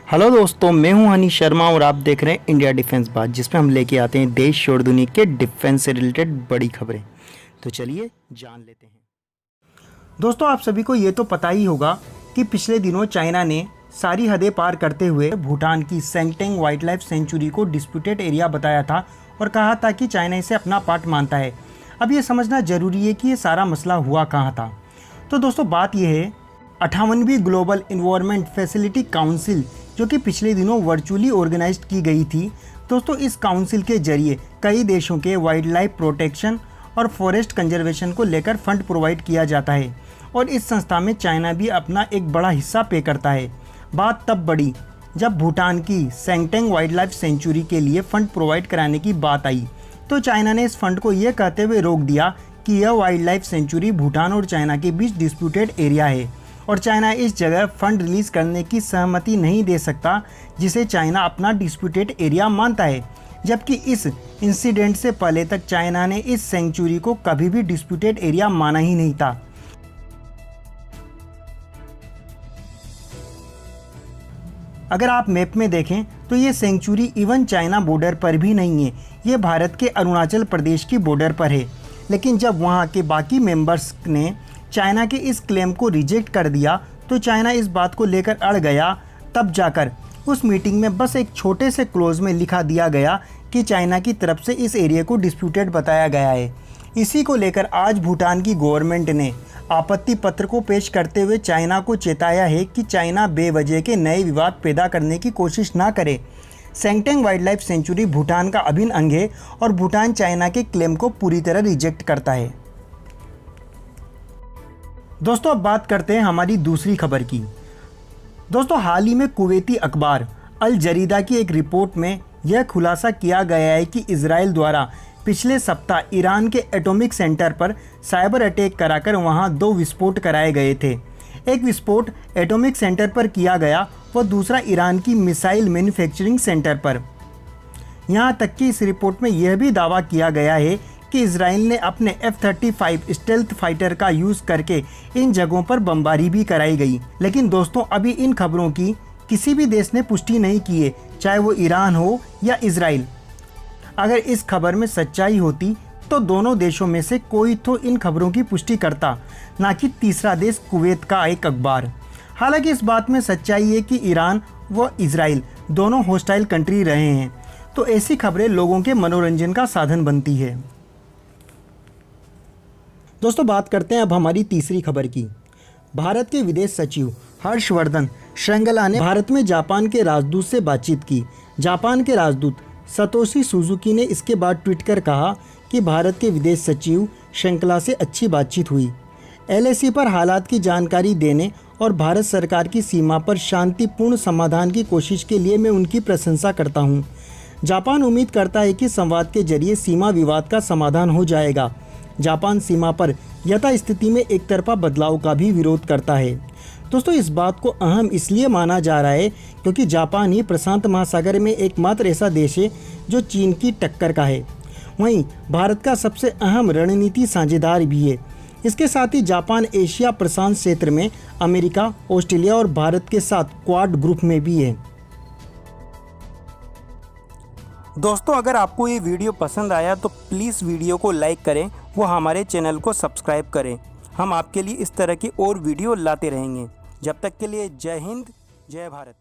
Hello दोस्तों, मैं हूं हनी शर्मा और आप देख रहे हैं इंडिया डिफेंस बात, जिसमें हम लेके आते हैं देश और दुनिया के डिफेंस से रिलेटेड बड़ी खबरें। तो चलिए जान लेते हैं। दोस्तों, आप सभी को ये तो पता ही होगा कि पिछले दिनों चाइना ने सारी हदें पार करते हुए भूटान की सेंगटेंग वाइल्ड लाइफ सेंचुरी को डिस्प्यूटेड एरिया बताया था और कहा था कि चाइना इसे अपना पार्ट मानता है। अब ये समझना जरूरी है कि ये सारा मसला हुआ कहाँ था। तो दोस्तों, बात यह है 58वीं ग्लोबल इन्वायरमेंट फैसिलिटी काउंसिल, जो कि पिछले दिनों वर्चुअली ऑर्गेनाइज्ड की गई थी। दोस्तों, इस काउंसिल के जरिए कई देशों के वाइल्ड लाइफ प्रोटेक्शन और फॉरेस्ट कंजर्वेशन को लेकर फंड प्रोवाइड किया जाता है और इस संस्था में चाइना भी अपना एक बड़ा हिस्सा पे करता है। बात तब बढ़ी जब भूटान की सेंगटेंग वाइल्ड लाइफ सेंचुरी के लिए फंड प्रोवाइड कराने की बात आई, तो चाइना ने इस फंड को ये कहते हुए रोक दिया कि यह वाइल्ड लाइफ सेंचुरी भूटान और चाइना के बीच डिस्प्यूटेड एरिया है और चाइना इस जगह फंड रिलीज करने की सहमति नहीं दे सकता जिसे चाइना अपना डिस्प्यूटेड एरिया मानता है। जबकि इस इंसिडेंट से पहले तक चाइना ने इस सेंचुरी को कभी भी डिस्प्यूटेड एरिया माना ही नहीं था। अगर आप मैप में देखें तो ये सेंचुरी इवन चाइना बॉर्डर पर भी नहीं है, ये भारत के अरुणाचल प्रदेश की बॉर्डर पर है। लेकिन जब वहाँ के बाकी मेंबर्स ने चाइना के इस क्लेम को रिजेक्ट कर दिया तो चाइना इस बात को लेकर अड़ गया। तब जाकर उस मीटिंग में बस एक छोटे से क्लोज में लिखा दिया गया कि चाइना की तरफ से इस एरिया को डिस्प्यूटेड बताया गया है। इसी को लेकर आज भूटान की गवर्नमेंट ने आपत्ति पत्र को पेश करते हुए चाइना को चेताया है कि चाइना बेवजह के नए विवाद पैदा करने की कोशिश ना करे। सेंगटेंग वाइल्ड लाइफ सेंचुरी भूटान का अभिन्न अंग है और भूटान चाइना के क्लेम को पूरी तरह रिजेक्ट करता है। दोस्तों, अब बात करते हैं हमारी दूसरी खबर की। दोस्तों, हाल ही में कुवैती अखबार अल जरीदा की एक रिपोर्ट में यह खुलासा किया गया है कि इजराइल द्वारा पिछले सप्ताह ईरान के एटॉमिक सेंटर पर साइबर अटैक कराकर वहां 2 विस्फोट कराए गए थे। एक विस्फोट एटॉमिक सेंटर पर किया गया व दूसरा ईरान की मिसाइल मैन्युफैक्चरिंग सेंटर पर। यहां तक कि इस रिपोर्ट में यह भी दावा किया गया है कि इजराइल ने अपने F-35 स्टेल्थ फाइटर का यूज़ करके इन जगहों पर बमबारी भी कराई गई। लेकिन दोस्तों, अभी इन खबरों की किसी भी देश ने पुष्टि नहीं की है, चाहे वो ईरान हो या इजराइल। अगर इस खबर में सच्चाई होती तो दोनों देशों में से कोई तो इन खबरों की पुष्टि करता, ना कि तीसरा देश कुवैत का एक अखबार। हालांकि इस बात में सच्चाई है कि ईरान व इजराइल दोनों हॉस्टाइल कंट्री रहे हैं, तो ऐसी खबरें लोगों के मनोरंजन का साधन बनती है। दोस्तों, बात करते हैं अब हमारी तीसरी खबर की। भारत के विदेश सचिव हर्षवर्धन श्रृंगला ने भारत में जापान के राजदूत से बातचीत की। जापान के राजदूत सतोशी सुजुकी ने इसके बाद ट्वीट कर कहा कि भारत के विदेश सचिव श्रृंगला से अच्छी बातचीत हुई। LAC पर हालात की जानकारी देने और भारत सरकार की सीमा पर शांतिपूर्ण समाधान की कोशिश के लिए मैं उनकी प्रशंसा करता हूं। जापान उम्मीद करता है कि संवाद के जरिए सीमा विवाद का समाधान हो जाएगा। जापान सीमा पर यथास्थिति में एक तरफा बदलाव का भी विरोध करता है। दोस्तों, इस बात को अहम इसलिए माना जा रहा है क्योंकि जापान ही प्रशांत महासागर में एकमात्र ऐसा देश है जो चीन की टक्कर का है। वहीं भारत का सबसे अहम रणनीति साझेदार भी है। इसके साथ ही जापान एशिया प्रशांत क्षेत्र में अमेरिका, ऑस्ट्रेलिया और भारत के साथ क्वाड ग्रुप में भी है। दोस्तों, अगर आपको ये वीडियो पसंद आया तो प्लीज़ वीडियो को लाइक करें, वो हमारे चैनल को सब्सक्राइब करें। हम आपके लिए इस तरह की और वीडियो लाते रहेंगे। जब तक के लिए जय हिंद, जय भारत।